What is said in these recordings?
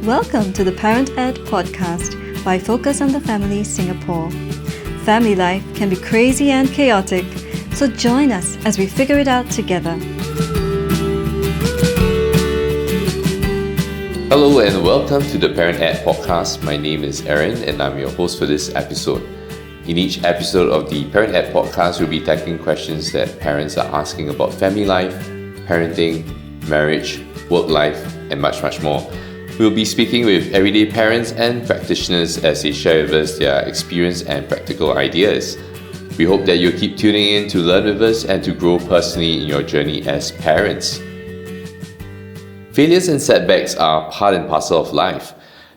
Welcome to the Parent Ed podcast by Focus on the Family Singapore. Family life can be crazy and chaotic, so join us as we figure it out together. Hello and welcome to the Parent Ed podcast. My name is Aaron and I'm your host for this episode. In each episode of the Parent Ed podcast, we'll be tackling questions that parents are asking about family life, parenting, marriage, work life, and much, much more. We'll be speaking with everyday parents and practitioners as they share with us their experience and practical ideas. We hope that you'll keep tuning in to learn with us and to grow personally in your journey as parents. Failures and setbacks are part and parcel of life.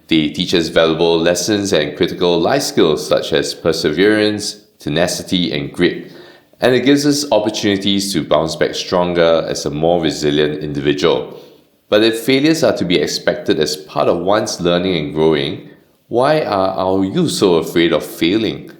They teach us valuable lessons and critical life skills such as perseverance, tenacity, and grit. And it gives us opportunities to bounce back stronger as a more resilient individual. But if failures are to be expected as part of one's learning and growing, why are our youth so afraid of failing?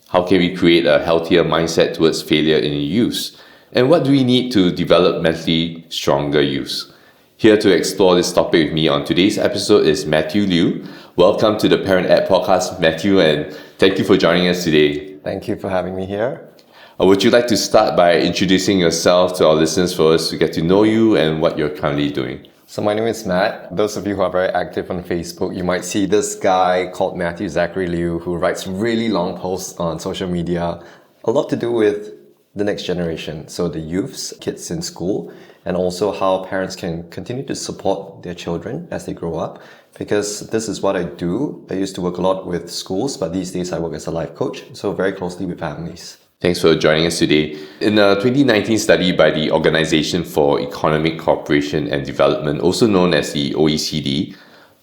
How can we create a healthier mindset towards failure in youth? And what do we need to develop mentally stronger youth? Here to explore this topic with me on today's episode is Matthew Liu. Welcome to the Parent Ed podcast, Matthew, and thank you for joining us today. Thank you for having me here. Would you like to start by introducing yourself to our listeners for us to get to know you and what you're currently doing? So my name is Matt. Those of you who are very active on Facebook, you might see this guy called Matthew Zachary Liu who writes really long posts on social media. A lot to do with the next generation, so the youths, kids in school, and also how parents can continue to support their children as they grow up. Because this is what I do. I used to work a lot with schools, but these days I work as a life coach, so very closely with families. Thanks for joining us today. In a 2019 study by the Organization for Economic Cooperation and Development, also known as the OECD,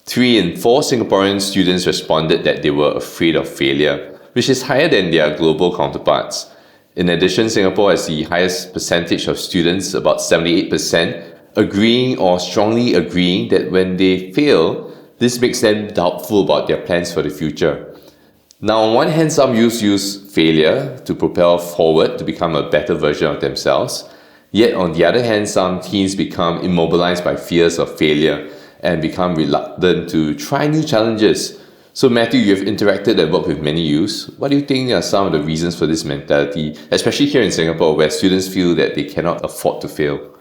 3 in 4 Singaporean students responded that they were afraid of failure, which is higher than their global counterparts. In addition, Singapore has the highest percentage of students, about 78%, agreeing or strongly agreeing that when they fail, this makes them doubtful about their plans for the future. Now, on one hand, some youth use failure to propel forward to become a better version of themselves. Yet, on the other hand, some teens become immobilized by fears of failure and become reluctant to try new challenges. So, Matthew, you've interacted and worked with many youths. What do you think are some of the reasons for this mentality, especially here in Singapore, where students feel that they cannot afford to fail?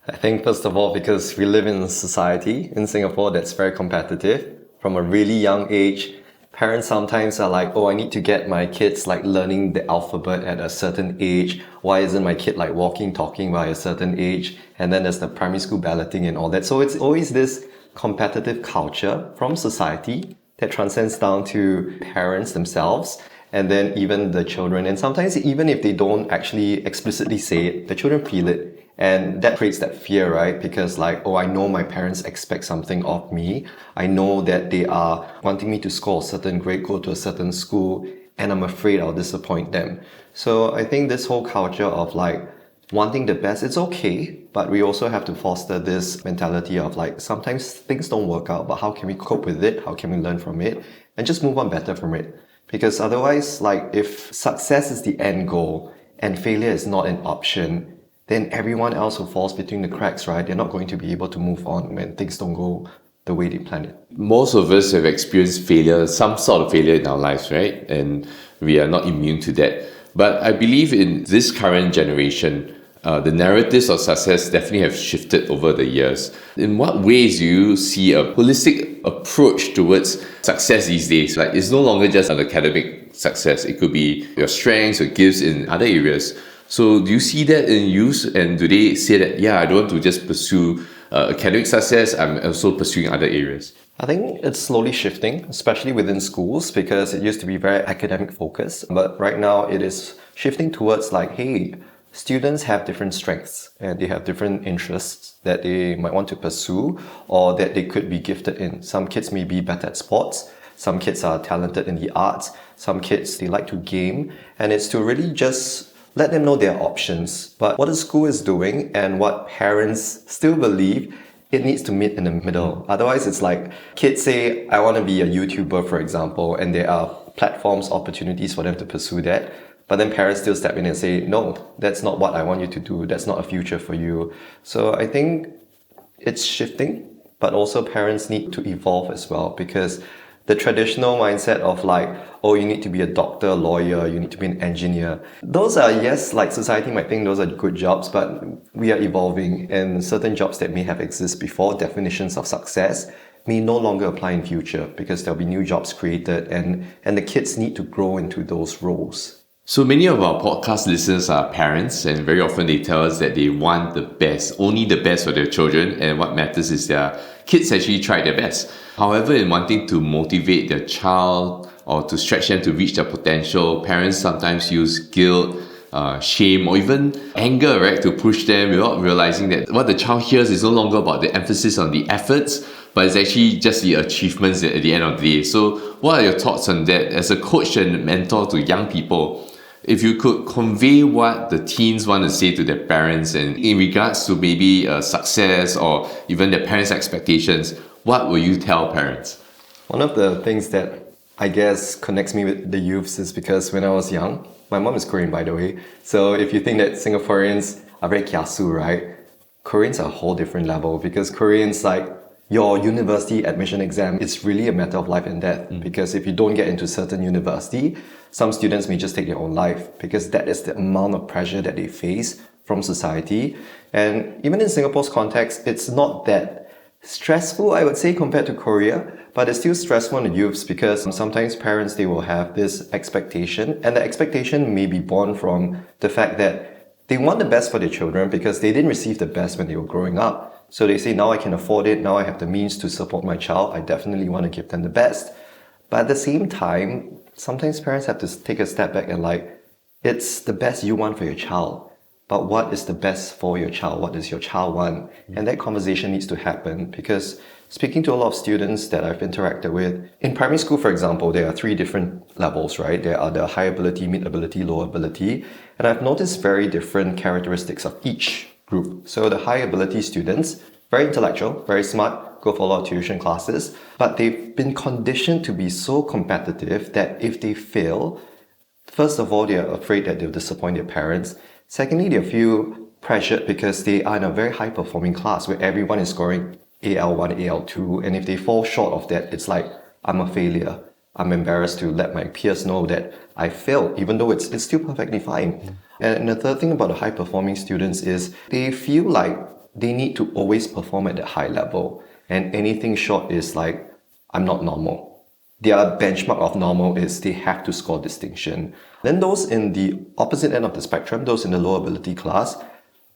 I think, first of all, because we live in a society in Singapore that's very competitive. From a really young age, parents sometimes are like, I need to get my kids learning the alphabet at a certain age. Why isn't my kid walking, talking by a certain age? And then there's the primary school balloting and all that. So it's always this competitive culture from society that transcends down to parents themselves and then even the children. And sometimes even if they don't actually explicitly say it, the children feel it. And that creates that fear, right? Because I know my parents expect something of me. I know that they are wanting me to score a certain grade, go to a certain school, and I'm afraid I'll disappoint them. So I think this whole culture of wanting the best, it's okay, but we also have to foster this mentality of sometimes things don't work out, but how can we cope with it? How can we learn from it? And just move on better from it. Because otherwise, if success is the end goal and failure is not an option, then everyone else who falls between the cracks, right? They're not going to be able to move on when things don't go the way they planned it. Most of us have experienced failure, some sort of failure in our lives, right? And we are not immune to that. But I believe in this current generation, the narratives of success definitely have shifted over the years. In what ways do you see a holistic approach towards success these days? It's no longer just an academic success. It could be your strengths or gifts in other areas. So do you see that in youth, and do they say that, I don't want to just pursue academic success, I'm also pursuing other areas? I think it's slowly shifting, especially within schools, because it used to be very academic focused. But right now it is shifting towards hey, students have different strengths and they have different interests that they might want to pursue or that they could be gifted in. Some kids may be better at sports. Some kids are talented in the arts. Some kids, they like to game. And it's to really just let them know their options. But what the school is doing and what parents still believe, it needs to meet in the middle. Otherwise, it's kids say, I want to be a YouTuber, for example, and there are platforms, opportunities for them to pursue that. But then parents still step in and say, no, that's not what I want you to do. That's not a future for you. So I think it's shifting. but also parents need to evolve as well, because the traditional mindset of like, oh, you need to be a doctor, a lawyer, you need to be an engineer. Those are, yes, like society might think those are good jobs, but we are evolving, and certain jobs that may have existed before, definitions of success, may no longer apply in future because there'll be new jobs created, and the kids need to grow into those roles. So many of our podcast listeners are parents, and very often they tell us that they want the best, only the best for their children, and what matters is their kids actually try their best. However, in wanting to motivate their child or to stretch them to reach their potential, parents sometimes use guilt, shame, or even anger, right, to push them without realizing that what the child hears is no longer about the emphasis on the efforts, but it's actually just the achievements at the end of the day. So what are your thoughts on that as a coach and mentor to young people? If you could convey what the teens want to say to their parents and in regards to maybe success or even their parents' expectations, what will you tell parents? One of the things that I guess connects me with the youths is because when I was young, my mom is Korean, by the way. So if you think that Singaporeans are very kiasu, right? Koreans are a whole different level, because Koreans, like, your university admission exam, it's really a matter of life and death. Because if you don't get into certain university, some students may just take their own life, because that is the amount of pressure that they face from society. And even in Singapore's context, it's not that stressful, I would say, compared to Korea, but it's still stressful on the youths, because sometimes parents, they will have this expectation, and the expectation may be born from the fact that they want the best for their children because they didn't receive the best when they were growing up. So they say, now I can afford it, now I have the means to support my child, I definitely want to give them the best. But at the same time, sometimes parents have to take a step back and like, it's the best you want for your child, but what is the best for your child? What does your child want? And that conversation needs to happen, because speaking to a lot of students that I've interacted with, in primary school, for example, there are 3 different levels, right? There are the high ability, mid ability, low ability. And I've noticed very different characteristics of each group. So the high ability students, very intellectual, very smart, go for a lot of tuition classes, but they've been conditioned to be so competitive that if they fail, first of all, they're afraid that they'll disappoint their parents. Secondly, they feel pressured because they are in a very high performing class where everyone is scoring AL1, AL2, and if they fall short of that, it's like, I'm a failure. I'm embarrassed to let my peers know that I failed, even though it's still perfectly fine. And the third thing about the high-performing students is they feel like they need to always perform at a high level, and anything short is like, I'm not normal. Their benchmark of normal is they have to score distinction. Then those in the opposite end of the spectrum, those in the low ability class,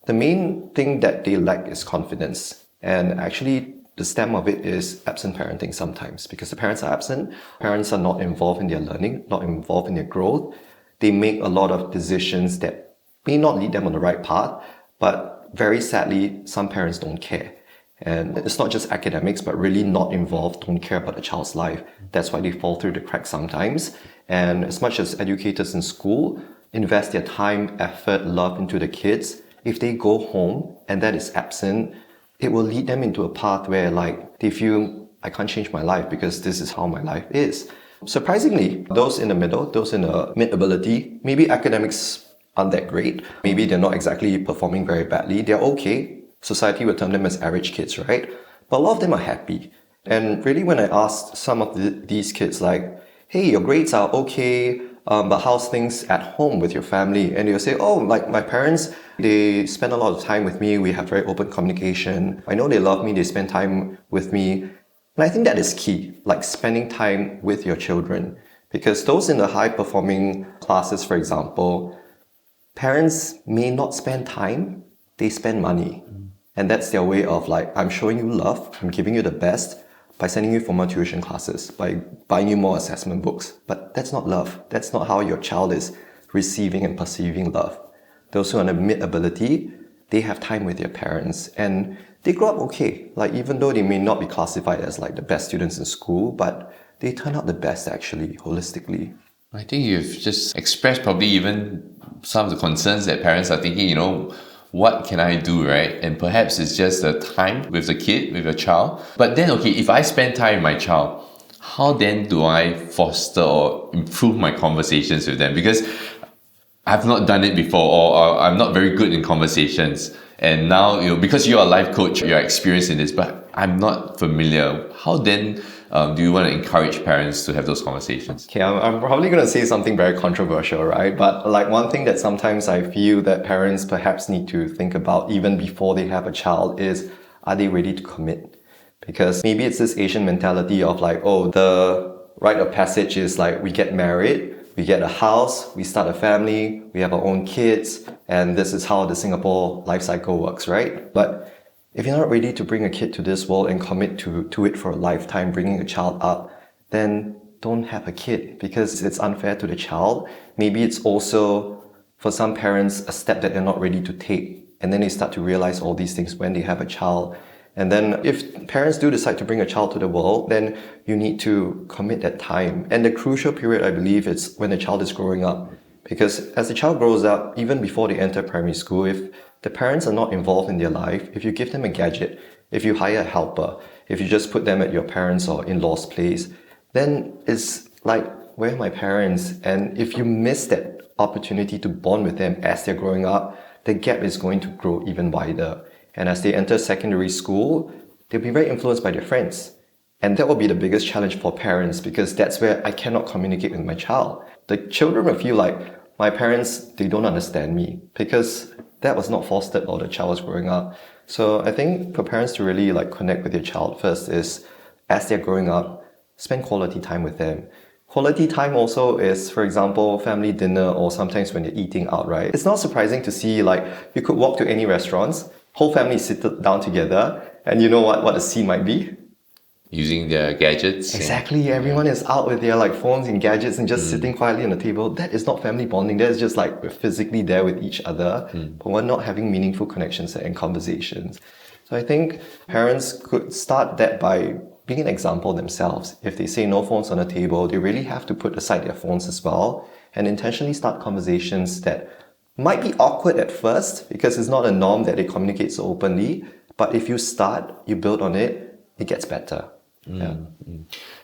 the main thing that they lack is confidence. And actually, the stem of it is absent parenting sometimes, because the parents are absent. Parents are not involved in their learning, not involved in their growth. They make a lot of decisions that may not lead them on the right path, but very sadly, some parents don't care. And it's not just academics, but really not involved, don't care about the child's life. That's why they fall through the cracks sometimes. And as much as educators in school invest their time, effort, love into the kids, if they go home and that is absent, it will lead them into a path where like they feel, I can't change my life because this is how my life is. Surprisingly, those in the middle, those in the mid-ability, maybe academics aren't that great. Maybe they're not exactly performing very badly. They're okay. Society would term them as average kids, right? But a lot of them are happy. And really when I asked some of these kids like, hey, your grades are okay, but how's things at home with your family? And they'll say, oh, like my parents, they spend a lot of time with me. We have very open communication. I know they love me. They spend time with me. And I think that is key, like spending time with your children. Because those in the high performing classes, for example, parents may not spend time, they spend money. And that's their way of like, I'm showing you love, I'm giving you the best by sending you for more tuition classes, by buying you more assessment books. But that's not love. That's not how your child is receiving and perceiving love. Those who are in the mid-ability, they have time with their parents and they grow up okay. Like even though they may not be classified as like the best students in school, but they turn out the best actually, holistically. I think you've just expressed probably even some of the concerns that parents are thinking, what can I do, right? And perhaps it's just the time with the kid, with your child. But then, okay, if I spend time with my child, how then do I foster or improve my conversations with them? Because I've not done it before, or I'm not very good in conversations. And now, because you're a life coach, you're experienced in this, but I'm not familiar. How then do you want to encourage parents to have those conversations? Okay, I'm probably going to say something very controversial, right? But like one thing that sometimes I feel that parents perhaps need to think about even before they have a child is, are they ready to commit? Because maybe it's this Asian mentality of like, oh, the rite of passage is like we get married, we get a house, we start a family, we have our own kids, and this is how the Singapore life cycle works, right? But if you're not ready to bring a kid to this world and commit to it for a lifetime, bringing a child up, then don't have a kid because it's unfair to the child. Maybe it's also, for some parents, a step that they're not ready to take. And then they start to realize all these things when they have a child. And then if parents do decide to bring a child to the world, then you need to commit that time. And the crucial period, I believe, is when the child is growing up. Because as the child grows up, even before they enter primary school, if the parents are not involved in their life, if you give them a gadget, if you hire a helper, if you just put them at your parents' or in-laws' place, then it's like, where are my parents? And if you miss that opportunity to bond with them as they're growing up, the gap is going to grow even wider. And as they enter secondary school, they'll be very influenced by their friends. And that will be the biggest challenge for parents because that's where I cannot communicate with my child. The children will feel like my parents, they don't understand me because that was not fostered while the child was growing up. So I think for parents to really like connect with their child first is as they're growing up, spend quality time with them. Quality time also is, for example, family dinner or sometimes when you're eating out, right? It's not surprising to see like you could walk to any restaurants, whole family sit down together, and you know what the scene might be? Using their gadgets. Exactly. Everyone is out with their like phones and gadgets and just sitting quietly on the table. That is not family bonding. That is just like we're physically there with each other, but we're not having meaningful connections and conversations. So I think parents could start that by being an example themselves. If they say no phones on the table, they really have to put aside their phones as well and intentionally start conversations that might be awkward at first because it's not a norm that they communicate so openly. But if you start, you build on it, it gets better.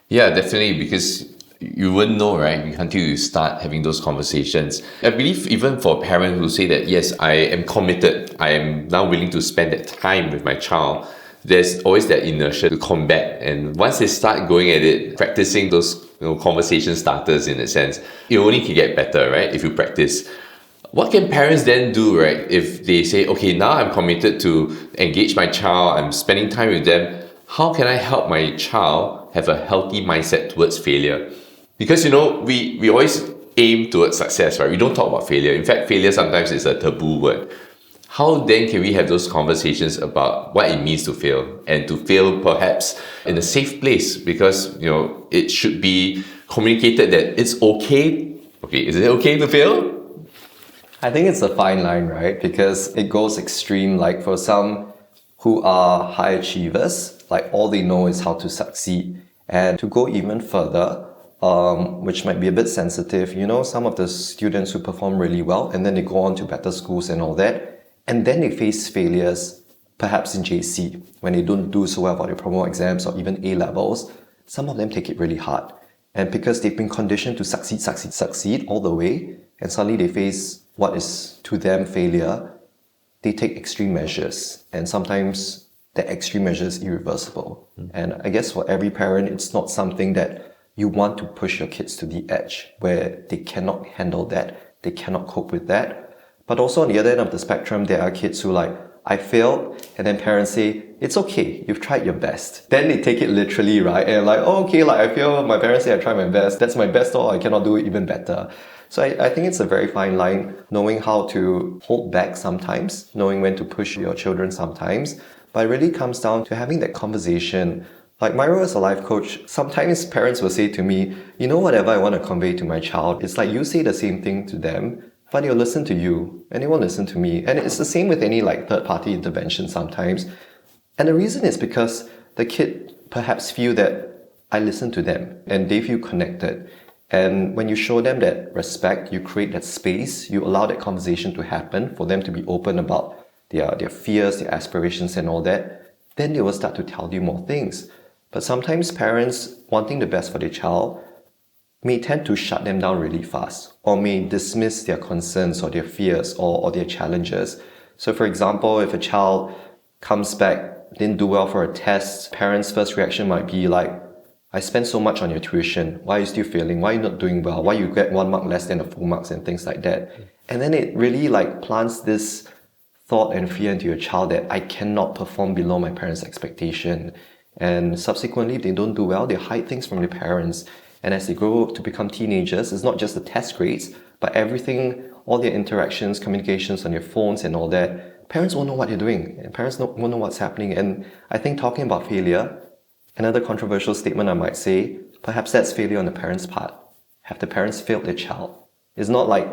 Yeah, definitely, because you wouldn't know, right, until you start having those conversations. I believe even for parents who say that, yes, I am committed, I am now willing to spend that time with my child, there's always that inertia to combat. And once they start going at it, practicing those conversation starters in a sense, it only can get better, right, if you practice. What can parents then do, right, if they say, okay, now I'm committed to engage my child, I'm spending time with them, how can I help my child have a healthy mindset towards failure? Because, we always aim towards success, right? We don't talk about failure. In fact, failure sometimes is a taboo word. How then can we have those conversations about what it means to fail and to fail perhaps in a safe place? Because, it should be communicated that it's okay. Okay, is it okay to fail? I think it's a fine line, right? Because it goes extreme, like for some who are high achievers, like all they know is how to succeed. And to go even further, which might be a bit sensitive, some of the students who perform really well and then they go on to better schools and all that, and then they face failures, perhaps in JC, when they don't do so well for their promo exams or even A-levels, some of them take it really hard. And because they've been conditioned to succeed all the way, and suddenly they face what is to them failure, they take extreme measures. And sometimes the extreme measure is irreversible. And I guess for every parent, it's not something that you want to push your kids to the edge where they cannot handle that, they cannot cope with that. But also on the other end of the spectrum, there are kids who like, I failed, and then parents say, it's okay, you've tried your best. Then they take it literally, right? And like, oh, okay, like I failed, my parents say I tried my best, that's my best, or I cannot do it even better. So I think it's a very fine line, knowing how to hold back sometimes, knowing when to push your children sometimes. But it really comes down to having that conversation. Like my role as a life coach, sometimes parents will say to me, whatever I want to convey to my child, it's like you say the same thing to them, but they'll listen to you and they won't listen to me. And it's the same with any like third-party intervention sometimes. And the reason is because the kid perhaps feel that I listen to them and they feel connected. And when you show them that respect, you create that space, you allow that conversation to happen for them to be open about their fears, their aspirations and all that, then they will start to tell you more things. But sometimes parents wanting the best for their child may tend to shut them down really fast or may dismiss their concerns or their fears or their challenges. So for example, if a child comes back didn't do well for a test, parents' first reaction might be like, I spent so much on your tuition. Why are you still failing? Why are you not doing well? Why you get 1 mark less than the full marks and things like that? And then it really like plants this thought and fear into your child that I cannot perform below my parents' expectation. And subsequently, if they don't do well, they hide things from their parents. And as they grow to become teenagers, it's not just the test grades, but everything, all their interactions, communications on their phones and all that. Parents won't know what they're doing, and parents won't know what's happening. And I think talking about failure, another controversial statement I might say, perhaps that's failure on the parents' part. Have the parents failed their child? It's not like,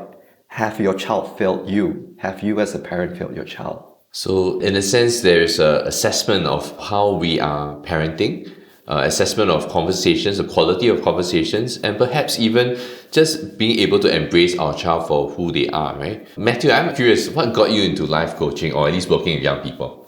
have your child failed you? Have you as a parent failed your child? So in a sense, there's an assessment of how we are parenting, assessment of conversations, the quality of conversations, and perhaps even just being able to embrace our child for who they are, right? Matthew, I'm curious, what got you into life coaching or at least working with young people?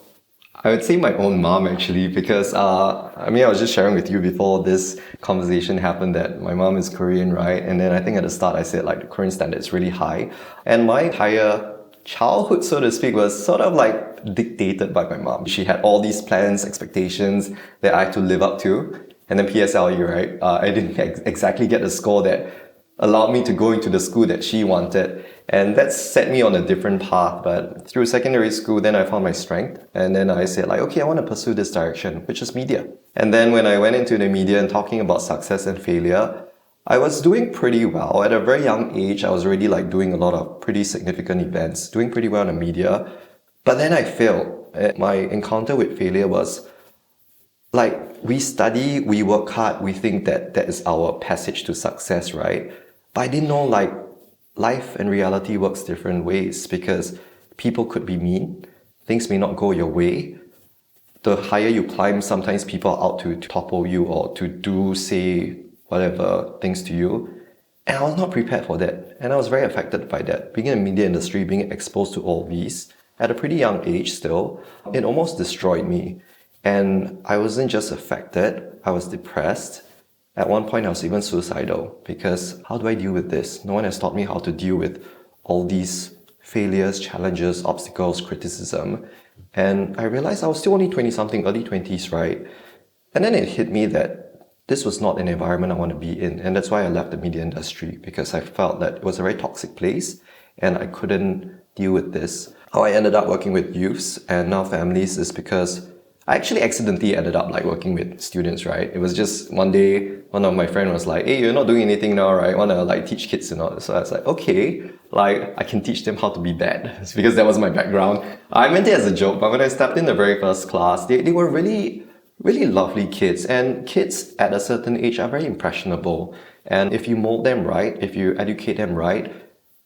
I would say my own mom actually, because I was just sharing with you before this conversation happened that my mom is Korean, right? And then I think at the start I said like the Korean standard is really high. And my entire childhood, so to speak, was sort of like dictated by my mom. She had all these plans, expectations that I had to live up to. And then PSLE, right? I didn't exactly get the score that allowed me to go into the school that she wanted. And that set me on a different path. But through secondary school, then I found my strength. And then I said like, okay, I want to pursue this direction, which is media. And then when I went into the media and talking about success and failure, I was doing pretty well. At a very young age, I was already like doing a lot of pretty significant events, doing pretty well in the media. But then I failed. My encounter with failure was like, we study, we work hard, we think that that is our passage to success, right? But I didn't know like life and reality works different ways, because people could be mean, things may not go your way. The higher you climb, sometimes people are out to topple you or to do, say, whatever things to you. And I was not prepared for that. And I was very affected by that. Being in the media industry, being exposed to all these, at a pretty young age still, it almost destroyed me. And I wasn't just affected, I was depressed. At one point, I was even suicidal, because how do I deal with this? No one has taught me how to deal with all these failures, challenges, obstacles, criticism. And I realized I was still only 20-something, early 20s, right? And then it hit me that this was not an environment I want to be in. And that's why I left the media industry, because I felt that it was a very toxic place and I couldn't deal with this. How I ended up working with youths and now families is because I actually accidentally ended up like working with students, right? It was just one day, one of my friends was like, hey, you're not doing anything now, right? Want to like teach kids and all. So I was like, okay, like I can teach them how to be bad. It's because that was my background. I meant it as a joke, but when I stepped in the very first class, they were really lovely kids. And kids at a certain age are very impressionable. And if you mold them right, if you educate them right,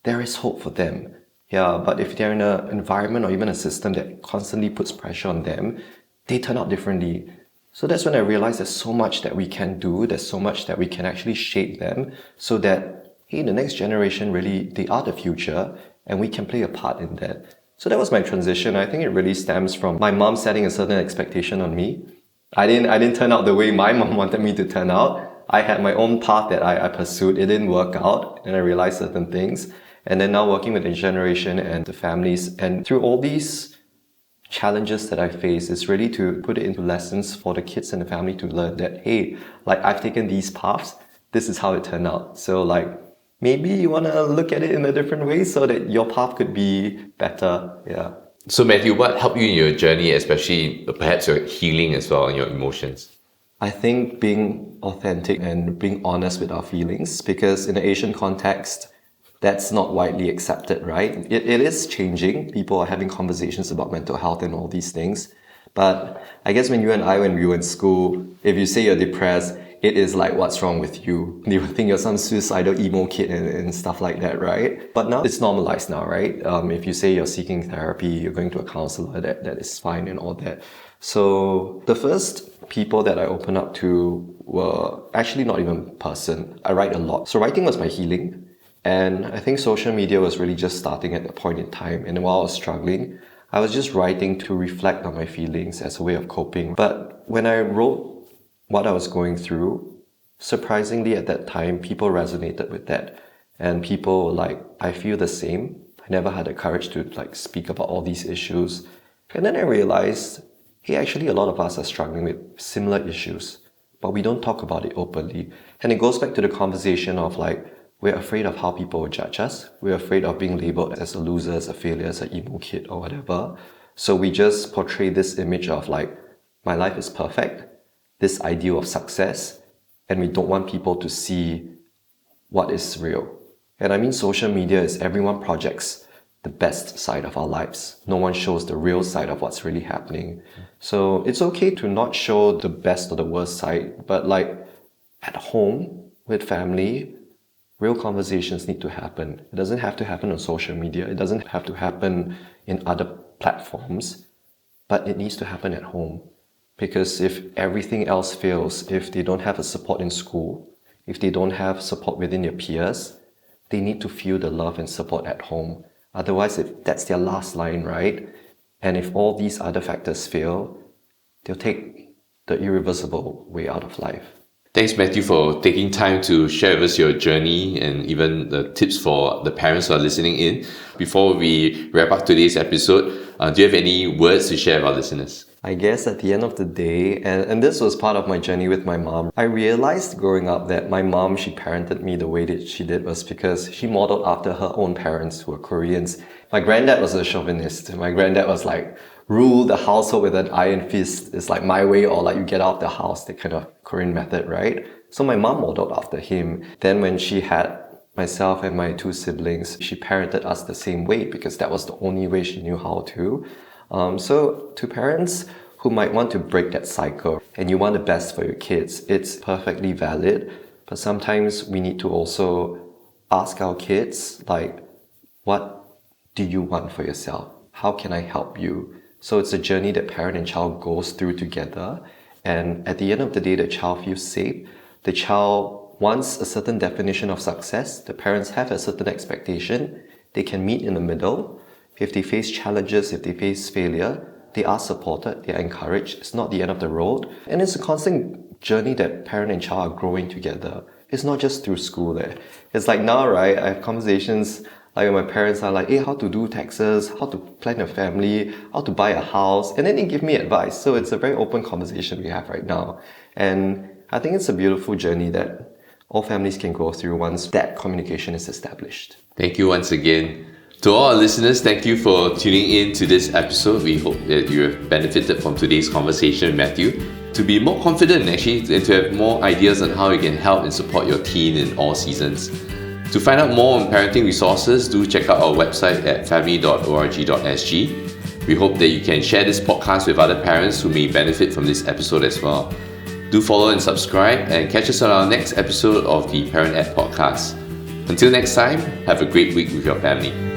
there is hope for them. Yeah, but if they're in an environment or even a system that constantly puts pressure on them, they turn out differently. So that's when I realized there's so much that we can do, there's so much that we can actually shape them so that, hey, the next generation really, they are the future and we can play a part in that. So that was my transition. I think it really stems from my mom setting a certain expectation on me. I didn't turn out the way my mom wanted me to turn out. I had my own path that I pursued. It didn't work out and I realized certain things. And then now working with the generation and the families, and through all these challenges that I face, is really to put it into lessons for the kids and the family to learn that, hey, like I've taken these paths, this is how it turned out. So like maybe you want to look at it in a different way so that your path could be better. Yeah. So Matthew, what helped you in your journey, especially perhaps your healing as well and your emotions? I think being authentic and being honest with our feelings, because in the Asian context, that's not widely accepted, right? It is changing. People are having conversations about mental health and all these things. But I guess when we were in school, if you say you're depressed, it is like, what's wrong with you? They would think you're some suicidal emo kid and stuff like that, right? But now it's normalized now, right? If you say you're seeking therapy, you're going to a counselor, that is fine and all that. So the first people that I opened up to were actually not even in person. I write a lot. So writing was my healing. And I think social media was really just starting at that point in time. And while I was struggling, I was just writing to reflect on my feelings as a way of coping. But when I wrote what I was going through, surprisingly at that time, people resonated with that. And people were like, I feel the same. I never had the courage to like speak about all these issues. And then I realized hey, actually a lot of us are struggling with similar issues, but we don't talk about it openly. And it goes back to the conversation of like, we're afraid of how people will judge us. We're afraid of being labeled as a loser, as a failure, as an emo kid or whatever. So we just portray this image of like, my life is perfect, this ideal of success, and we don't want people to see what is real. And I mean, social media is everyone projects the best side of our lives. No one shows the real side of what's really happening. So it's okay to not show the best or the worst side, but like at home with family, real conversations need to happen. It doesn't have to happen on social media. It doesn't have to happen in other platforms, but it needs to happen at home. Because if everything else fails, if they don't have a support in school, if they don't have support within their peers, they need to feel the love and support at home. Otherwise, if that's their last line, right? And if all these other factors fail, they'll take the irreversible way out of life. Thanks, Matthew, for taking time to share with us your journey and even the tips for the parents who are listening in. Before we wrap up today's episode, do you have any words to share with our listeners? I guess at the end of the day, and this was part of my journey with my mom, I realized growing up that my mom, she parented me the way that she did was because she modeled after her own parents who were Koreans. My granddad was a chauvinist. My granddad was like, rule the household with an iron fist. It's like my way or like you get out of the house, that kind of Korean method, right? So my mom modeled after him. Then when she had myself and my two siblings, she parented us the same way because that was the only way she knew how to. So to parents who might want to break that cycle and you want the best for your kids, it's perfectly valid. But sometimes we need to also ask our kids, like, what do you want for yourself? How can I help you? So it's a journey that parent and child goes through together. And at the end of the day, the child feels safe. The child wants a certain definition of success. The parents have a certain expectation. They can meet in the middle. If they face challenges, if they face failure, they are supported, they are encouraged. It's not the end of the road. And it's a constant journey that parent and child are growing together. It's not just through school there. It's like now, right, I have conversations like when my parents are like, hey, how to do taxes, how to plan a family, how to buy a house, and then they give me advice. So it's a very open conversation we have right now. And I think it's a beautiful journey that all families can go through once that communication is established. Thank you once again. To all our listeners, thank you for tuning in to this episode. We hope that you have benefited from today's conversation with Matthew. To be more confident actually, and to have more ideas on how you can help and support your teen in all seasons. To find out more on parenting resources, do check out our website at family.org.sg. We hope that you can share this podcast with other parents who may benefit from this episode as well. Do follow and subscribe and catch us on our next episode of the Parent Ed Podcast. Until next time, have a great week with your family.